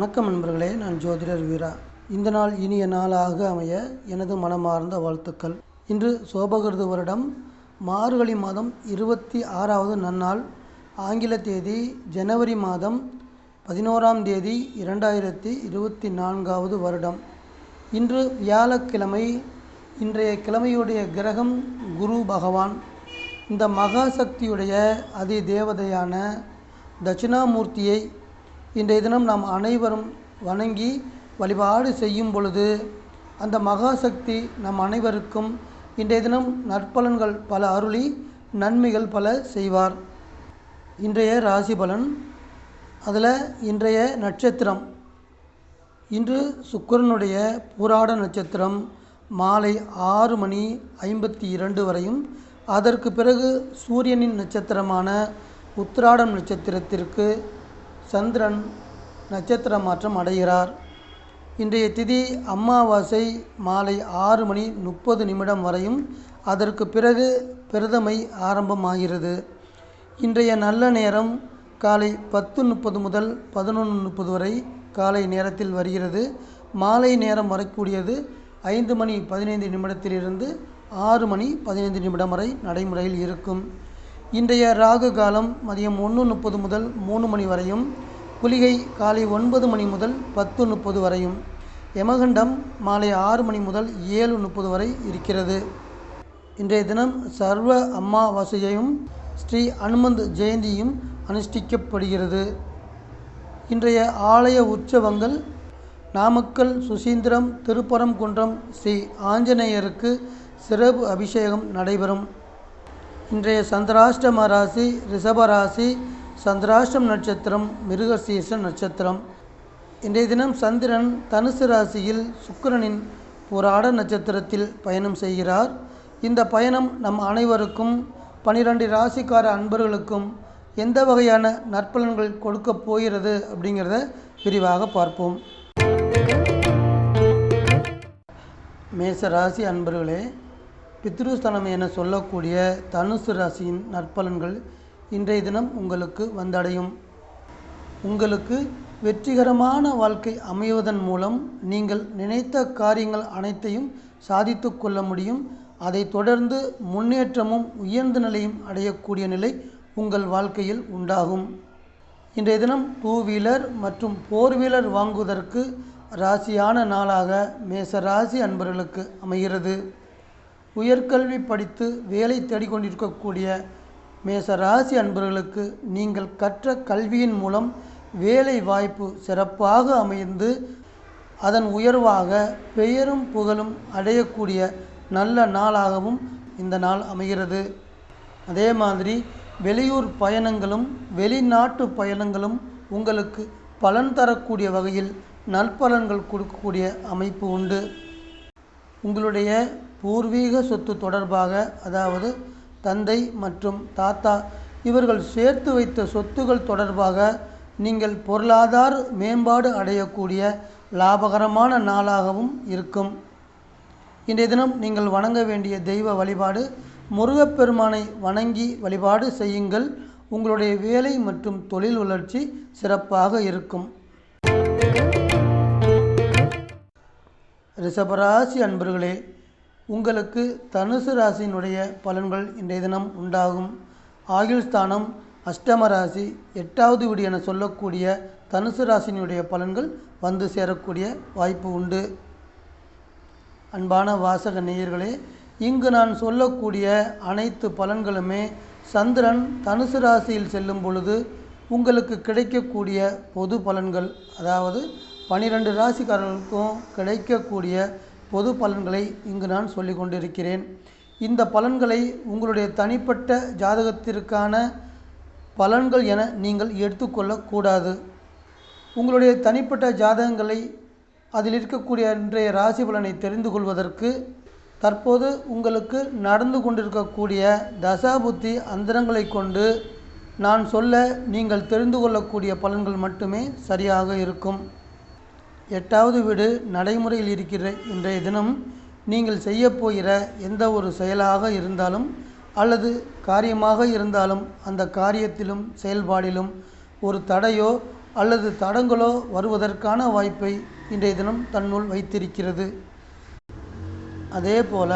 வணக்கம் நண்பர்களே, நான் ஜோதிடர் வீரா. இந்த நாள் இனிய நாளாக அமைய எனது மனமார்ந்த வாழ்த்துக்கள். இன்று சோபகிருது வருடம் மார்கழி மாதம் 26வது நன்னாள். ஆங்கில தேதி ஜனவரி மாதம் 11ஆம் தேதி 2024வது வருடம். இன்று வியாழக்கிழமை. இன்றைய கிழமையுடைய கிரகம் குரு பகவான். இந்த மகாசக்தியுடைய அதி தேவதையான தட்சிணாமூர்த்தியை இன்றைய தினம் நாம் அனைவரும் வணங்கி வழிபாடு செய்யும் பொழுது அந்த மகாசக்தி நம் அனைவருக்கும் இன்றைய தினம் நற்பலன்கள் பல அருளி நன்மைகள் பல செய்வார். இன்றைய ராசி பலன், அதில் இன்றைய நட்சத்திரம், இன்று சுக்கிரனுடைய பூராட நட்சத்திரம் மாலை 6:52 வரையும், அதற்கு பிறகு சூரியனின் நட்சத்திரமான உத்திராடம் நட்சத்திரத்திற்கு சந்திரன் நட்சத்திர மாற்றம் அடைகிறார். இன்றைய திதி அமாவாசை மாலை 6:30 வரையும், அதற்கு பிறகு பிரதமை ஆரம்பமாகிறது. இன்றைய நல்ல நேரம் காலை 10:30 முதல் 11:30 வரை காலை நேரத்தில் வருகிறது. மாலை நேரம் வரக்கூடியது 5:15 6:15 வரை நடைமுறையில் இருக்கும். இன்றைய ராகு காலம் மதியம் 1:30 முதல் 3 மணி வரையும், குளிகை காலை 9 மணி முதல் 10:30 வரையும், யமகண்டம் மாலை 6 மணி முதல் 7:30 வரை இருக்கிறது. இன்றைய தினம் சர்வ அமாவாசையையும் ஸ்ரீ அனுமந்த் ஜெயந்தியும் அனுஷ்டிக்கப்படுகிறது. இன்றைய ஆலய உற்சவங்கள் நாமக்கல் சுசீந்திரம் திருப்பரங்குன்றம் ஸ்ரீ ஆஞ்சநேயருக்கு சிறப்பு அபிஷேகம் நடைபெறும். இன்றைய சந்திராஷ்டம ராசி ரிஷபராசி, சந்திராஷ்டம் நட்சத்திரம் மிருகசீர்ஷ நட்சத்திரம். இன்றைய தினம் சந்திரன் தனுசு ராசியில் சுக்கிரனின் பூராட நட்சத்திரத்தில் பயணம் செய்கிறார். இந்த பயணம் நம் அனைவருக்கும் 12 ராசிக்கார அன்பர்களுக்கும் எந்த வகையான நற்பலன்கள் கொடுக்க போகிறது அப்படிங்கிறத விரிவாக பார்ப்போம். மேச ராசி அன்பர்களே, பித்ருஸ்தலம் என சொல்லக்கூடிய தனுசு ராசியின் நற்பலன்கள் இன்றைய தினம் உங்களுக்கு வந்தடையும். உங்களுக்கு வெற்றிகரமான வாழ்க்கை அமைவதன் மூலம் நீங்கள் நினைத்த காரியங்கள் அனைத்தையும் சாதித்து கொள்ள முடியும். அதை தொடர்ந்து முன்னேற்றமும் உயர்ந்த நிலையும் அடையக்கூடிய நிலை உங்கள் வாழ்க்கையில் உண்டாகும். இன்றைய தினம் 2 வீலர் மற்றும் 4 வீலர் வாங்குவதற்கு ராசியான நாளாக மேச ராசி அன்பர்களுக்கு அமைகிறது. உயர்கல்வி படித்து வேலை தேடிக்கொண்டிருக்கக்கூடிய மேச ராசி அன்பர்களுக்கு நீங்கள் கற்ற கல்வியின் மூலம் வேலை வாய்ப்பு சிறப்பாக அமைந்து அதன் உயர்வாக பெயரும் புகழும் அடையக்கூடிய நல்ல நாளாகவும் இந்த நாள் அமைகிறது. அதே மாதிரி வெளியூர் பயணங்களும் வெளிநாட்டு பயணங்களும் உங்களுக்கு பலன் தரக்கூடிய வகையில் நற்பலன்கள் கொடுக்கக்கூடிய அமைப்பு உண்டு. உங்களுடைய பூர்வீக சொத்து தொடர்பாக, அதாவது தந்தை மற்றும் தாத்தா இவர்கள் சேர்த்து வைத்த சொத்துகள் தொடர்பாக நீங்கள் பொருளாதார மேம்பாடு அடையக்கூடிய லாபகரமான நாளாகவும் இருக்கும். இன்றைய தினம் நீங்கள் வணங்க வேண்டிய தெய்வ வழிபாடு முருகப்பெருமானை வணங்கி வழிபாடு செய்யுங்கள். உங்களுடைய வேலை மற்றும் தொழில் வளர்ச்சி சிறப்பாக இருக்கும். ரிஷபராசி அன்பர்களே, உங்களுக்கு தனுசு ராசியினுடைய பலன்கள் இன்றைய தினம் உண்டாகும். ஆயுள் ஸ்தானம் அஷ்டம ராசி 8வது வீடு என சொல்லக்கூடிய தனுசு ராசியினுடைய பலன்கள் வந்து சேரக்கூடிய வாய்ப்பு உண்டு. அன்பான வாசக நேயர்களே, இங்கு நான் சொல்லக்கூடிய அனைத்து பலன்களுமே சந்திரன் தனுசு ராசியில் செல்லும் பொழுது உங்களுக்கு கிடைக்கக்கூடிய பொது பலன்கள், அதாவது 12 ராசிக்காரர்களுக்கும் கிடைக்கக்கூடிய பொது பலன்களை இங்கு நான் சொல்லி கொண்டிருக்கிறேன். இந்த பலன்களை உங்களுடைய தனிப்பட்ட ஜாதகத்திற்கான பலன்கள் என நீங்கள் எடுத்துக்கொள்ளக்கூடாது. உங்களுடைய தனிப்பட்ட ஜாதகங்களை, அதில் இருக்கக்கூடிய இன்றைய ராசி பலனை தெரிந்து கொள்வதற்கு தற்போது உங்களுக்கு நடந்து கொண்டிருக்கக்கூடிய தசாபுத்தி அந்தரங்களை கொண்டு நான் சொல்ல நீங்கள் தெரிந்து கொள்ளக்கூடிய பலன்கள் மட்டுமே சரியாக இருக்கும். 8வது வீடு நடைமுறையில் இருக்கிற இன்றைய தினம் நீங்கள் செய்யப்போகிற எந்த ஒரு செயலாக இருந்தாலும் அல்லது காரியமாக இருந்தாலும் அந்த காரியத்திலும் செயல்பாடிலும் ஒரு தடையோ அல்லது தடங்களோ வருவதற்கான வாய்ப்பை இன்றைய தினம் தன்னுள் வைத்திருக்கிறது. அதே போல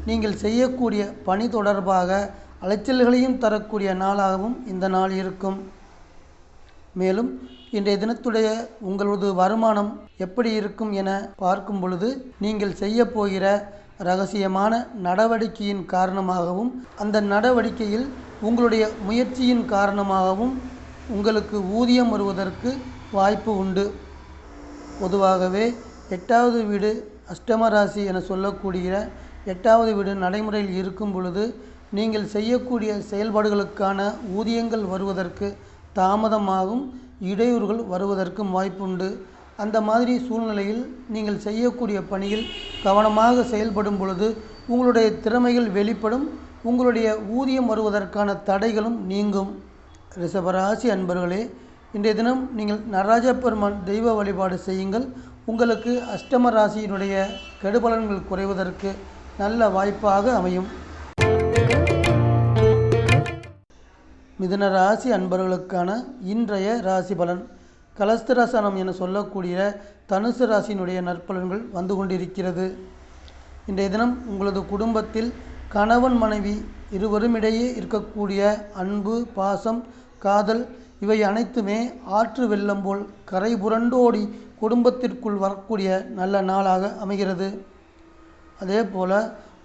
நீங்கள் செய்யக்கூடிய பணி தொடர்பாக அலைச்சல்களையும் தரக்கூடிய நாளாகவும் இந்த நாள் இருக்கும். மேலும் இன்றைய தினத்துடைய உங்களது வருமானம் எப்படி இருக்கும் என பார்க்கும் பொழுது, நீங்கள் செய்ய போகிற இரகசியமான நடவடிக்கையின் காரணமாகவும் அந்த நடவடிக்கையில் உங்களுடைய முயற்சியின் காரணமாகவும் உங்களுக்கு ஊதியம் வருவதற்கு வாய்ப்பு உண்டு. பொதுவாகவே 8வது வீடு அஷ்டம ராசி என சொல்லக்கூடிய 8வது வீடு நடைமுறையில் இருக்கும் பொழுது நீங்கள் செய்யக்கூடிய செயல்பாடுகளுக்கான ஊதியங்கள் வருவதற்கு தாமதமாகும், இடையூறுகள் வருவதற்கும் வாய்ப்புண்டு. அந்த மாதிரி சூழ்நிலையில் நீங்கள் செய்யக்கூடிய பணியில் கவனமாக செயல்படும் பொழுது உங்களுடைய திறமைகள் வெளிப்படும், உங்களுடைய ஊதியம் வருவதற்கான தடைகளும் நீங்கும். ரிஷபராசி அன்பர்களே, இன்றைய தினம் நீங்கள் நடராஜ பெருமான் தெய்வ வழிபாடு செய்யுங்கள். உங்களுக்கு அஷ்டம ராசியினுடைய கெடுபலன்கள் குறைவதற்கு நல்ல வாய்ப்பாக அமையும். மிதுன ராசி அன்பர்களுக்கான இன்றைய ராசி பலன். கலஸ்திரசனம் என சொல்லக்கூடிய தனுசு ராசியினுடைய நற்பலன்கள் வந்து கொண்டிருக்கிறது. இன்றைய தினம் உங்களது குடும்பத்தில் கணவன் மனைவி இருவருமிடையே இருக்கக்கூடிய அன்பு, பாசம், காதல் இவை அனைத்துமே ஆற்று வெள்ளம் போல் கரை புரண்டோடி குடும்பத்திற்குள் வரக்கூடிய நல்ல நாளாக அமைகிறது. அதே போல்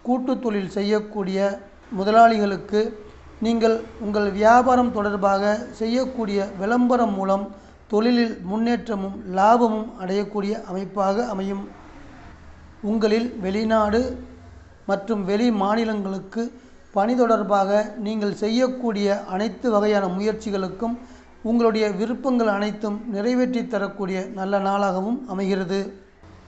கூட்டு தொழில் செய்யக்கூடிய முதலாளிகளுக்கு நீங்கள் உங்கள் வியாபாரம் தொடர்பாக செய்யக்கூடிய விளம்பரம் மூலம் தொழிலில் முன்னேற்றமும் லாபமும் அடையக்கூடிய அமைப்பாக அமையும். உங்களில் வெளிநாடு மற்றும் வெளி மாநிலங்களுக்கு பணி தொடர்பாக நீங்கள் செய்யக்கூடிய அனைத்து வகையான முயற்சிகளுக்கும் உங்களுடைய விருப்பங்கள் அனைத்தும் நிறைவேற்றி தரக்கூடிய நல்ல நாளாகவும் அமைகிறது.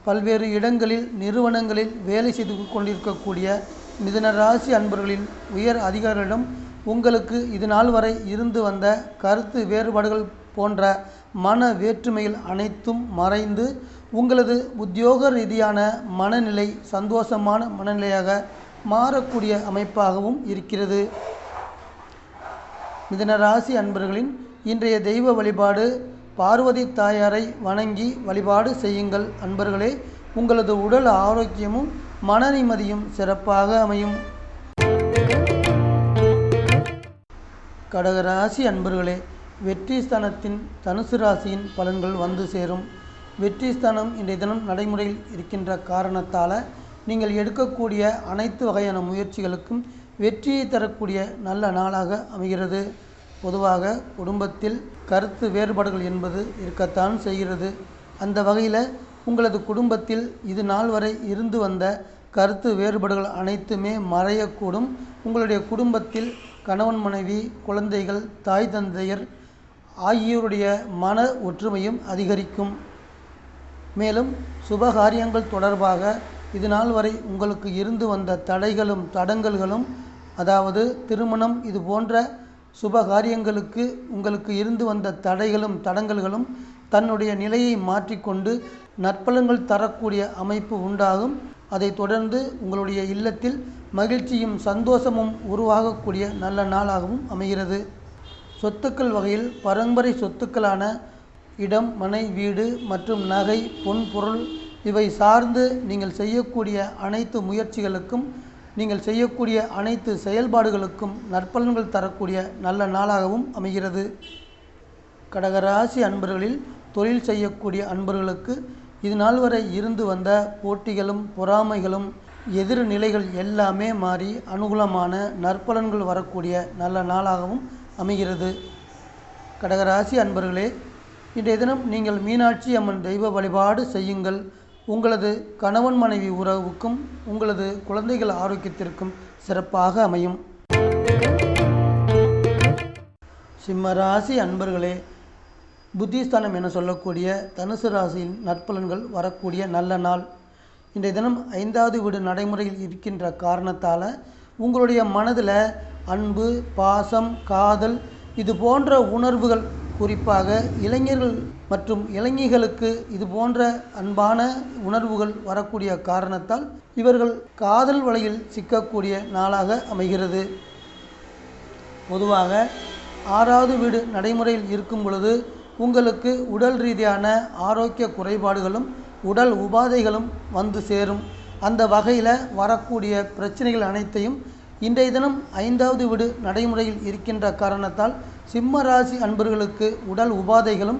பல்வேறு இடங்களில் நிறுவனங்களில் வேலை செய்து கொண்டிருக்கக்கூடிய மிதுன ராசி அன்பர்களின் உயர் அதிகாரிகளிடம் உங்களுக்கு இது நாள் வரை இருந்து வந்த கருத்து வேறுபாடுகள் போன்ற மன வேற்றுமைகள் அனைத்தும் மறைந்து உங்களது உத்தியோக ரீதியான மனநிலை சந்தோஷமான மனநிலையாக மாறக்கூடிய அமைப்பாகவும் இருக்கிறது. மிதுன ராசி அன்பர்களின் இன்றைய தெய்வ வழிபாடு பார்வதி தாயாரை வணங்கி வழிபாடு செய்யுங்கள். அன்பர்களே, உங்களது உடல் ஆரோக்கியமும் மன நிம்மதியும் சிறப்பாக அமையும். கடகராசி அன்பர்களே, வெற்றி ஸ்தானத்தின் தனுசு ராசியின் பலன்கள் வந்து சேரும். வெற்றி ஸ்தானம் இன்றைய தினம் நடைமுறையில் இருக்கின்ற காரணத்தால் நீங்கள் எடுக்கக்கூடிய அனைத்து வகையான முயற்சிகளுக்கும் வெற்றியை தரக்கூடிய நல்ல நாளாக அமைகிறது. பொதுவாக குடும்பத்தில் கருத்து வேறுபாடுகள் என்பது இருக்கத்தான் செய்கிறது. அந்த வகையில் உங்களது குடும்பத்தில் இது நாள் வரை இருந்து வந்த கருத்து வேறுபாடுகள் அனைத்துமே மறையக்கூடும். உங்களுடைய குடும்பத்தில் கணவன் மனைவி, குழந்தைகள், தாய் தந்தையர் ஆகியோருடைய மன ஒற்றுமையும் அதிகரிக்கும். மேலும் சுபகாரியங்கள் தொடர்பாக இது நாள் வரை உங்களுக்கு இருந்து வந்த தடைகளும் தடங்கல்களும், அதாவது திருமணம் இது போன்ற சுபகாரியங்களுக்கு உங்களுக்கு இருந்து வந்த தடைகளும் தடங்கல்களும் தன்னுடைய நிலையை மாற்றிக்கொண்டு நற்பலன்கள் தரக்கூடிய அமைப்பு உண்டாகும். அதைத் தொடர்ந்து உங்களுடைய இல்லத்தில் மகிழ்ச்சியும் சந்தோஷமும் உருவாகக்கூடிய நல்ல நாளாகவும் அமைகிறது. சொத்துக்கள் வகையில் பரம்பரை சொத்துக்களான இடம், மனை, வீடு மற்றும் நகை, பொன் பொருள் இவை சார்ந்து நீங்கள் செய்யக்கூடிய அனைத்து முயற்சிகளுக்கும் நீங்கள் செய்யக்கூடிய அனைத்து செயல்பாடுகளுக்கும் நற்பலன்கள் தரக்கூடிய நல்ல நாளாகவும் அமைகிறது. கடகராசி அன்பர்களில் தொழில் செய்யக்கூடிய அன்பர்களுக்கு இது நாள் வரை இருந்து வந்த போட்டிகளும் பொறாமைகளும் எதிர் நிலைகள் எல்லாமே மாறி அனுகூலமான நற்பலன்கள் வரக்கூடிய நல்ல நாளாகவும் அமைகிறது. கடகராசி அன்பர்களே, இன்றைய தினம் நீங்கள் மீனாட்சி அம்மன் தெய்வ வழிபாடு செய்யுங்கள். உங்களது கணவன் மனைவி உறவுக்கும் உங்களது குழந்தைகள் ஆரோக்கியத்திற்கும் சிறப்பாக அமையும். சிம்மராசி அன்பர்களே, புத்திஸ்தானம் என சொல்லக்கூடிய தனுசு ராசியின் நற்பலன்கள் வரக்கூடிய நல்ல நாள். இன்றைய தினம் 5வது வீடு நடைமுறையில் இருக்கின்ற காரணத்தால் உங்களுடைய மனதில் அன்பு, பாசம், காதல் இது போன்ற உணர்வுகள், குறிப்பாக இளைஞர்கள் மற்றும் இளைஞிகளுக்கு இது போன்ற அன்பான உணர்வுகள் வரக்கூடிய காரணத்தால் இவர்கள் காதல் வலையில் சிக்கக்கூடிய நாளாக அமைகிறது. பொதுவாக 6வது வீடு நடைமுறையில் இருக்கும் பொழுது உங்களுக்கு உடல் ரீதியான ஆரோக்கிய குறைபாடுகளும் உடல் உபாதைகளும் வந்து சேரும். அந்த வகையில் வரக்கூடிய பிரச்சனைகள் அனைத்தையும் இன்றைய தினம் 5வது வீடு நடைமுறையில் இருக்கின்ற காரணத்தால் சிம்ம ராசி அன்பர்களுக்கு உடல் உபாதைகளும்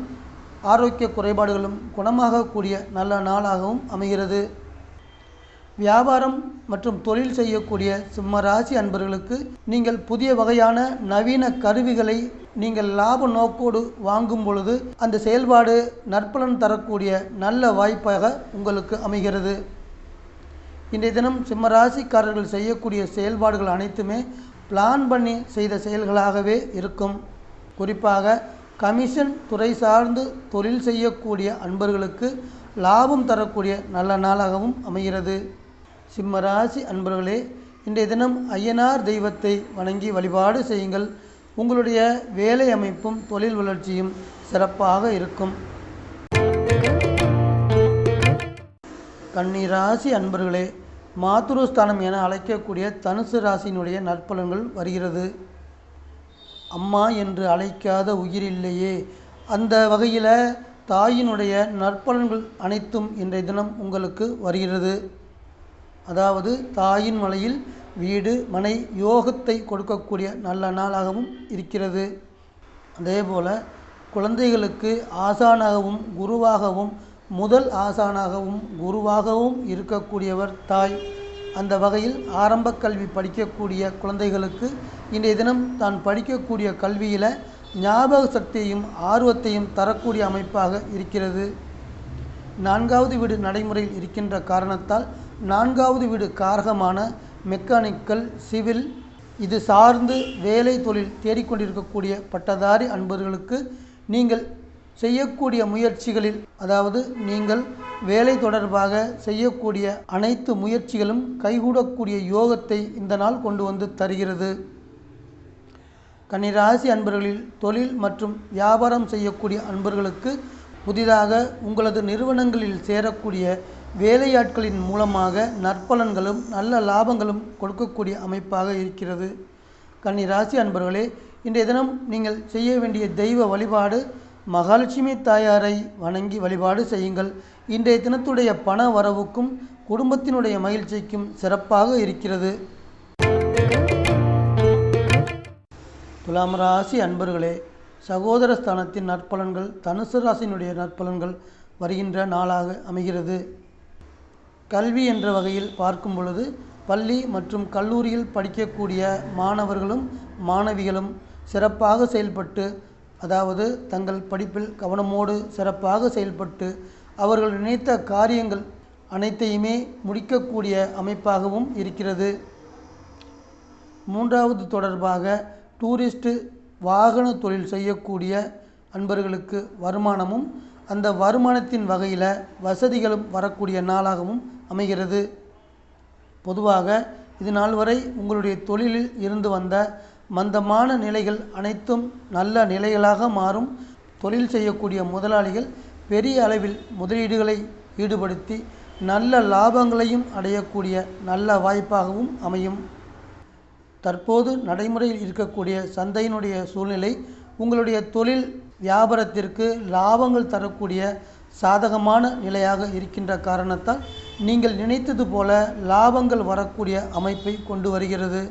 ஆரோக்கிய குறைபாடுகளும் குணமாகக்கூடிய நல்ல நாளாகவும் அமைகிறது. வியாபாரம் மற்றும் தொழில் செய்யக்கூடிய சிம்ம ராசி அன்பர்களுக்கு நீங்கள் புதிய வகையான நவீன கருவிகளை நீங்கள் லாப நோக்கோடு வாங்கும் பொழுது அந்த செயல்பாடு நற்பலன் தரக்கூடிய நல்ல வாய்ப்பாக உங்களுக்கு அமைகிறது. இன்றைய தினம் சிம்ம ராசிக்காரர்கள் செய்யக்கூடிய செயல்பாடுகள் அனைத்துமே பிளான் பண்ணி செய்த செயல்களாகவே இருக்கும். குறிப்பாக கமிஷன் துறை சார்ந்து தொழில் செய்யக்கூடிய அன்பர்களுக்கு லாபம் தரக்கூடிய நல்ல நாளாகவும் அமைகிறது. சிம்ம ராசி அன்பர்களே, இன்றைய தினம் ஐயனார் தெய்வத்தை வணங்கி வழிபாடு செய்யுங்கள். உங்களுடைய வேலை அமைப்பும் தொழில் வளர்ச்சியும் சிறப்பாக இருக்கும். கன்னி ராசி அன்பர்களே, மாதுருஸ்தானம் என அழைக்கக்கூடிய தனுசு ராசியினுடைய நற்பலன்கள் வருகிறது. அம்மா என்று அழைக்காத உயிரில்லையே, அந்த வகையில் தாயினுடைய நற்பலன்கள் அனைத்தும் இன்றைய தினம் உங்களுக்கு வருகிறது. அதாவது தாயின் மலையில் வீடு மனை யோகத்தை கொடுக்கக்கூடிய நல்ல நாளாகவும் இருக்கிறது. அதேபோல் குழந்தைகளுக்கு ஆசானாகவும் குருவாகவும் முதல் ஆசானாகவும் குருவாகவும் இருக்கக்கூடியவர் தாய். அந்த வகையில் ஆரம்ப கல்வி படிக்கக்கூடிய குழந்தைகளுக்கு இன்றைய தினம் தான் படிக்கக்கூடிய கல்வியில் ஞாபக சக்தியையும் ஆர்வத்தையும் தரக்கூடிய அமைப்பாக இருக்கிறது. 4வது வீடு நடைமுறையில் இருக்கின்ற காரணத்தால் 4வது வீடு காரகமான மெக்கானிக்கல் சிவில் இது சார்ந்து வேலை தொழில் தேடிக்கொண்டிருக்கக்கூடிய பட்டதாரி அன்பர்களுக்கு நீங்கள் செய்யக்கூடிய முயற்சிகளில், அதாவது நீங்கள் வேலை தொடர்பாக செய்யக்கூடிய அனைத்து முயற்சிகளும் கைகூடக்கூடிய யோகத்தை இந்த நாள் கொண்டு வந்து தருகிறது. கன்னிராசி அன்பர்களில் தொழில் மற்றும் வியாபாரம் செய்யக்கூடிய அன்பர்களுக்கு புதிதாக உங்களது நிறுவனங்களில் சேரக்கூடிய வேலையாட்களின் மூலமாக நற்பலன்களும் நல்ல லாபங்களும் கொடுக்கக்கூடிய அமைப்பாக இருக்கிறது. கன்னிராசி அன்பர்களே, இன்றைய தினம் நீங்கள் செய்ய வேண்டிய தெய்வ வழிபாடு மகாலட்சுமி தாயாரை வணங்கி வழிபாடு செய்யுங்கள். இன்றைய தினத்துடைய பண வரவுக்கும் குடும்பத்தினுடைய மகிழ்ச்சிக்கும் சிறப்பாக இருக்கிறது. துலாம் ராசி அன்பர்களே, சகோதர ஸ்தானத்தின் நற்பலன்கள் தனுசு ராசியினுடைய நற்பலன்கள் வருகின்ற நாளாக அமைகிறது. கல்வி என்ற வகையில் பார்க்கும் பொழுது பள்ளி மற்றும் கல்லூரியில் படிக்கக்கூடிய மாணவர்களும் மாணவிகளும் சிறப்பாக செயல்பட்டு, அதாவது தங்கள் படிப்பில் கவனமோடு சிறப்பாக செயல்பட்டு அவர்கள் நினைத்த காரியங்கள் அனைத்தையுமே முடிக்கக்கூடிய அமைப்பாகவும் இருக்கிறது. 3வது தொடர்பாக டூரிஸ்ட் வாகன தொழில் செய்யக்கூடிய அன்பர்களுக்கு வருமானமும் அந்த வருமானத்தின் வகையில் வசதிகளும் வரக்கூடிய நாளாகவும் அமைகிறது. பொதுவாக இது நாள் வரை உங்களுடைய தொழிலில் இருந்து வந்த மந்தமான நிலைகள் அனைத்தும் நல்ல நிலைகளாக மாறும். தொழில் செய்யக்கூடிய முதலாளிகள் பெரிய அளவில் முதலீடுகளை ஈடுபடுத்தி நல்ல லாபங்களையும் அடையக்கூடிய நல்ல வாய்ப்பாகவும் அமையும். தற்போது நடைமுறையில் இருக்கக்கூடிய சந்தையினுடைய சூழ்நிலை உங்களுடைய தொழில் வியாபாரத்திற்கு லாபங்கள் தரக்கூடிய சாதகமான நிலையாக இருக்கின்ற காரணத்தால் நீங்கள் நினைத்தது போல லாபங்கள் வரக்கூடிய அமைப்பை கொண்டு வருகிறது.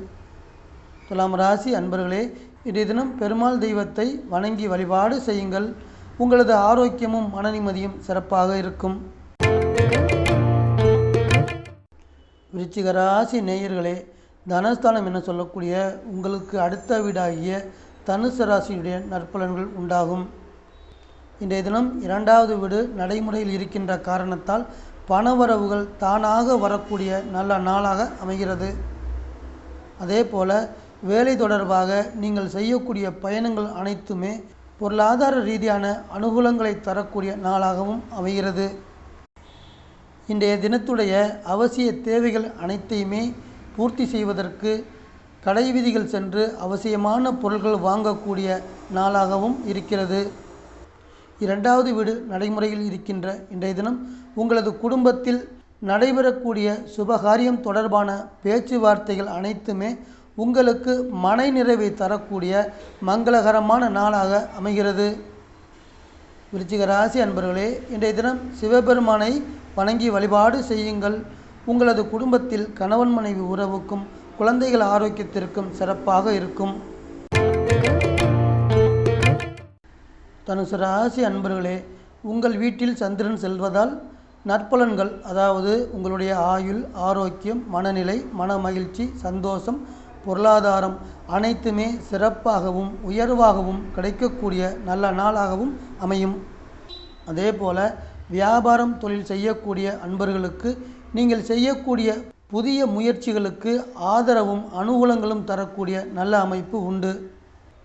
துலாம் ராசி அன்பர்களே, இன்றைய தினம் பெருமாள் தெய்வத்தை வணங்கி வழிபாடு செய்யுங்கள். உங்களது ஆரோக்கியமும் மன நிம்மதியும் சிறப்பாக இருக்கும். விருச்சிக ராசி நேயர்களே, தனஸ்தானம் என சொல்லக்கூடிய உங்களுக்கு அடுத்த வீடாகிய தனுசு ராசியுடைய நற்பலன்கள் உண்டாகும். இன்றைய தினம் 2வது வீடு நடைமுறையில் இருக்கின்ற காரணத்தால் பணவரவுகள் தானாக வரக்கூடிய நல்ல நாளாக அமைகிறது. அதே போல் வேலை தொடர்பாக நீங்கள் செய்யக்கூடிய பயணங்கள் அனைத்துமே பொருளாதார ரீதியான அனுகூலங்களை தரக்கூடிய நாளாகவும் அமைகிறது. இன்றைய தினத்துடைய அவசிய தேவைகள் அனைத்தையுமே பூர்த்தி செய்வதற்கு கடை வீதிகள் சென்று அவசியமான பொருட்கள் வாங்கக்கூடிய நாளாகவும் இருக்கிறது. 2வது வீடு நடைமுறையில் இருக்கின்ற இன்றைய தினம் உங்களது குடும்பத்தில் நடைபெறக்கூடிய சுபகாரியம் தொடர்பான பேச்சுவார்த்தைகள் அனைத்துமே உங்களுக்கு மன நிறைவை தரக்கூடிய மங்களகரமான நாளாக அமைகிறது. விருச்சிக ராசி அன்பர்களே, இன்றைய தினம் சிவபெருமானை வணங்கி வழிபாடு செய்யுங்கள். உங்களது குடும்பத்தில் கணவன் மனைவி உறவுக்கும் குழந்தைகள் ஆரோக்கியத்திற்கும் சிறப்பாக இருக்கும். தனுசு ராசி அன்பர்களே, உங்கள் வீட்டில் சந்திரன் செல்வதால் நற்பலன்கள், அதாவது உங்களுடைய ஆயுள், ஆரோக்கியம், மனநிலை, மன மகிழ்ச்சி, சந்தோஷம், பொருளாதாரம் அனைத்துமே சிறப்பாகவும் உயர்வாகவும் கிடைக்கக்கூடிய நல்ல நாளாகவும் அமையும். அதே போல் வியாபாரம் தொழில் செய்யக்கூடிய அன்பர்களுக்கு நீங்கள் செய்யக்கூடிய புதிய முயற்சிகளுக்கு ஆதரவும் அனுகூலங்களும் தரக்கூடிய நல்ல அமைப்பு உண்டு.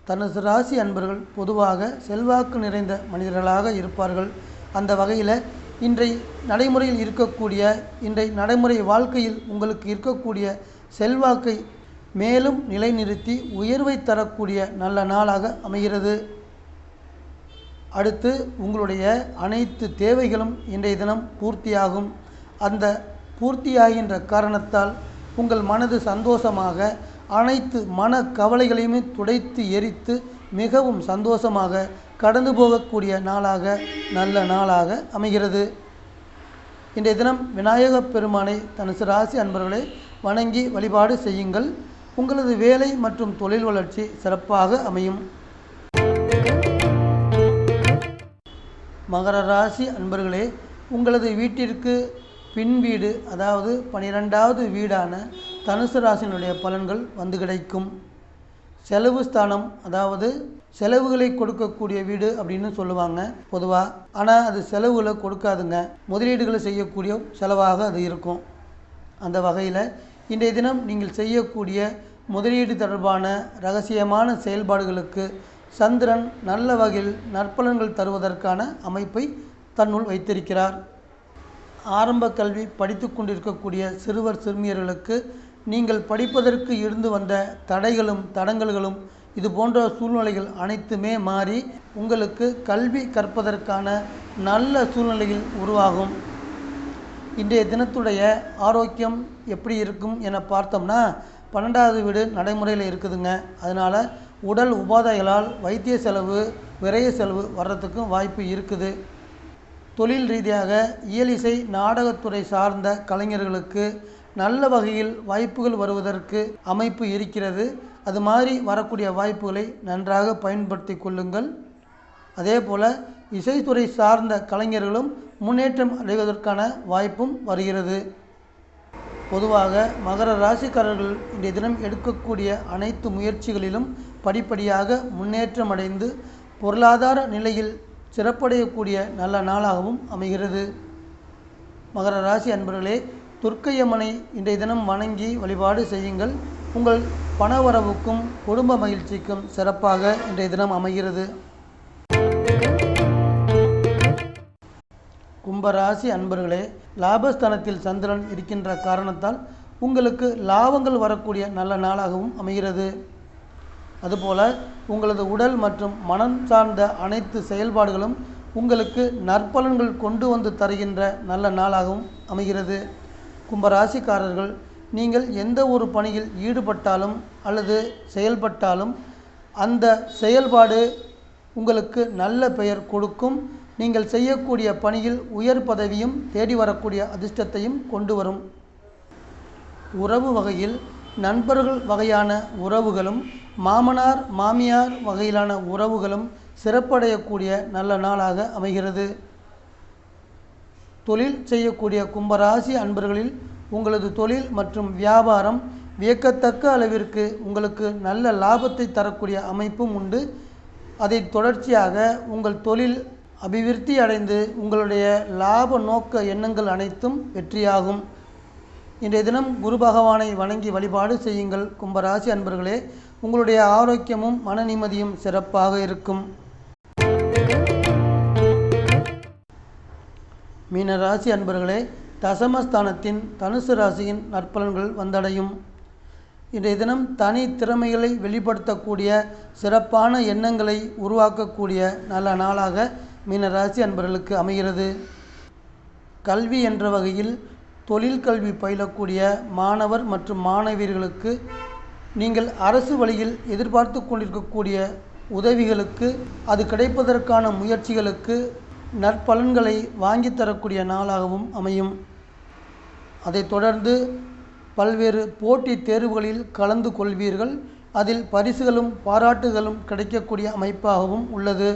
தனுசு ராசி அன்பர்கள் பொதுவாக செல்வாக்கு நிறைந்த மனிதர்களாக இருப்பார்கள். அந்த வகையில் இன்றைய நடைமுறை வாழ்க்கையில் உங்களுக்கு இருக்கக்கூடிய செல்வாக்கை மேலும் நிலைநிறுத்தி உயர்வை தரக்கூடிய நல்ல நாளாக அமைகிறது. அடுத்து உங்களுடைய அனைத்து தேவைகளும் இன்றைய தினம் பூர்த்தியாகும். அந்த பூர்த்தியாகின்ற காரணத்தால் உங்கள் மனது சந்தோஷமாக அனைத்து மன கவலைகளையுமே துடைத்து எரித்து மிகவும் சந்தோஷமாக கடந்து போகக்கூடிய நாளாக நல்ல நாளாக அமைகிறது. இன்றைய தினம் விநாயகப் பெருமானை தனுசு ராசி அன்பர்களை வணங்கி வழிபாடு செய்யுங்கள். உங்களது வேலை மற்றும் தொழில் வளர்ச்சி சிறப்பாக அமையும். மகர ராசி அன்பர்களே, உங்களது வீட்டிற்கு பின் வீடு, அதாவது 12வது வீடான தனுசு ராசியினுடைய பலன்கள் வந்து கிடைக்கும். செலவு ஸ்தானம், அதாவது செலவுகளை கொடுக்கக்கூடிய வீடு அப்படின்னு சொல்லுவாங்க பொதுவாக. ஆனால் அது செலவுகளை கொடுக்காதுங்க, முதலீடுகளை செய்யக்கூடிய செலவாக அது இருக்கும். அந்த வகையில் இன்றைய தினம் நீங்கள் செய்யக்கூடிய முதலீடு தொடர்பான ரகசியமான செயல்பாடுகளுக்கு சந்திரன் நல்ல வகையில் நற்பலன்கள் தருவதற்கான அமைப்பை தன்னுள் வைத்திருக்கிறார். ஆரம்ப கல்வி படித்து கொண்டிருக்கக்கூடிய சிறுவர் சிறுமியர்களுக்கு நீங்கள் படிப்பதற்கு இருந்து வந்த தடைகளும் தடங்கல்களும் இது போன்ற சூழ்நிலைகள் அனைத்துமே மாறி உங்களுக்கு கல்வி கற்பதற்கான நல்ல சூழ்நிலைகள் உருவாகும். இன்றைய தினத்துடைய ஆரோக்கியம் எப்படி இருக்கும் என பார்த்தோம்னா 12வது வீடு நடைமுறையில் இருக்குதுங்க. அதனால் உடல் உபாதைகளால் வைத்திய செலவு, விரைய செலவு வர்றதுக்கும் வாய்ப்பு இருக்குது. தொழில் ரீதியாக இயலிசை நாடகத்துறை சார்ந்த கலைஞர்களுக்கு நல்ல வகையில் வாய்ப்புகள் வருவதற்கு அமைப்பு இருக்கிறது. அது மாதிரி வரக்கூடிய வாய்ப்புகளை நன்றாக பயன்படுத்தி கொள்ளுங்கள். அதே போல் இசைத்துறை சார்ந்த கலைஞர்களும் முன்னேற்றம் அடைவதற்கான வாய்ப்பும் வருகிறது. பொதுவாக மகர ராசிக்காரர்கள் இன்றைய தினம் எடுக்கக்கூடிய அனைத்து முயற்சிகளிலும் படிப்படியாக முன்னேற்றம் அடைந்து பொருளாதார நிலையில் சிறப்படையக்கூடிய நல்ல நாளாகவும் அமைகிறது. மகர ராசி அன்பர்களே, துர்க்கையம்மனை இன்றைய தினம் வணங்கி வழிபாடு செய்யுங்கள். உங்கள் பணவரவுக்கும் குடும்ப மகிழ்ச்சிக்கும் சிறப்பாக இன்றைய தினம் அமைகிறது. கும்பராசி அன்பர்களே, லாபஸ்தானத்தில் சந்திரன் இருக்கின்ற காரணத்தால் உங்களுக்கு லாபங்கள் வரக்கூடிய நல்ல நாளாகவும் அமைகிறது. அதுபோல் உங்களது உடல் மற்றும் மனம் சார்ந்த அனைத்து செயல்பாடுகளும் உங்களுக்கு நற்பலன்கள் கொண்டு வந்து தருகின்ற நல்ல நாளாகவும் அமைகிறது. கும்பராசிக்காரர்கள் நீங்கள் எந்த ஒரு பணியில் ஈடுபட்டாலும் அல்லது செயல்பட்டாலும் அந்த செயல்பாடு உங்களுக்கு நல்ல பெயர் கொடுக்கும். நீங்கள் செய்யக்கூடிய பணியில் உயர் பதவியும் தேடி வரக்கூடிய அதிர்ஷ்டத்தையும் கொண்டு வரும். உறவு வகையில் நண்பர்கள் வகையான உறவுகளும் மாமனார் மாமியார் வகையிலான உறவுகளும் சிறப்படையக்கூடிய நல்ல நாளாக அமைகிறது. தொழில் செய்யக்கூடிய கும்பராசி அன்பர்களில் உங்களது தொழில் மற்றும் வியாபாரம் வியக்கத்தக்க அளவிற்கு உங்களுக்கு நல்ல லாபத்தை தரக்கூடிய அமைப்பும் உண்டு. அதை தொடர்ச்சியாக உங்கள் தொழில் அபிவிருத்தி அடைந்து உங்களுடைய லாப நோக்க எண்ணங்கள் அனைத்தும் வெற்றியாகும். இன்றைய தினம் குரு பகவானை வணங்கி வழிபாடு செய்யுங்கள். கும்பராசி அன்பர்களே, உங்களுடைய ஆரோக்கியமும் மன நிம்மதியும் சிறப்பாக இருக்கும். மீனராசி அன்பர்களே, தசமஸ்தானத்தின் தனுசு ராசியின் நற்பலன்கள் வந்தடையும். இன்றைய தினம் தனி திறமைகளை வெளிப்படுத்தக்கூடிய சிறப்பான எண்ணங்களை உருவாக்கக்கூடிய நல்ல நாளாக மீனராசி அன்பர்களுக்கு அமைகிறது. கல்வி என்ற வகையில் தொழில் கல்வி பயிலக்கூடிய மாணவர் மற்றும் மாணவியர்களுக்கு நீங்கள் அரசு வழியில் எதிர்பார்த்து கொண்டிருக்கக்கூடிய உதவிகளுக்கு, அது கிடைப்பதற்கான முயற்சிகளுக்கு நற்பலன்களை வாங்கி தரக்கூடிய நாளாகவும் அமையும். அதைத் தொடர்ந்து பல்வேறு போட்டித் தேர்வுகளில் கலந்து கொள்வீர்கள். அதில் பரிசுகளும் பாராட்டுகளும் கிடைக்கக்கூடிய அமைப்பாகவும் உள்ளது.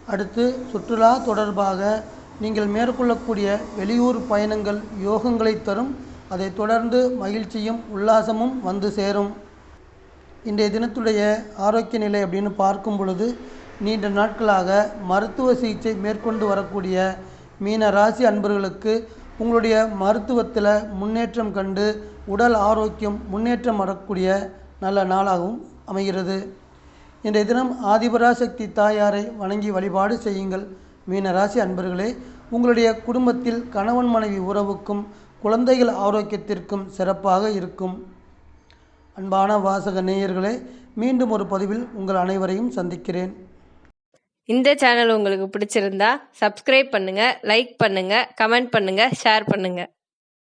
அடுத்து சுற்றுலா தொடர்பாக நீங்கள் மேற்கொள்ளக்கூடிய வெளியூர் பயணங்கள் யோகங்களை தரும். அதைத் தொடர்ந்து மகிழ்ச்சியும் உல்லாசமும் வந்து சேரும். இன்றைய தினத்துடைய ஆரோக்கிய நிலை அப்படின்னு பார்க்கும் பொழுது, நீண்ட நாட்களாக மருத்துவ சிகிச்சை மேற்கொண்டு வரக்கூடிய மீன ராசி அன்பர்களுக்கு உங்களுடைய மருத்துவத்தில் முன்னேற்றம் கண்டு உடல் ஆரோக்கியம் முன்னேற்றம் வரக்கூடிய நல்ல நாளாகவும் அமைகிறது. இன்றைய தினம் ஆதிபராசக்தி தாயாரை வணங்கி வழிபாடு செய்யுங்கள். மீனராசி அன்பர்களே, உங்களுடைய குடும்பத்தில் கணவன் மனைவி உறவுக்கும் குழந்தைகள் ஆரோக்கியத்திற்கும் சிறப்பாக இருக்கும். அன்பான வாசக நேயர்களே, மீண்டும் ஒரு பதிவில் உங்கள் அனைவரையும் சந்திக்கிறேன். இந்த சேனல் உங்களுக்கு பிடிச்சிருந்தா சப்ஸ்கிரைப் பண்ணுங்க, லைக் பண்ணுங்க, கமெண்ட் பண்ணுங்க, ஷேர் பண்ணுங்க.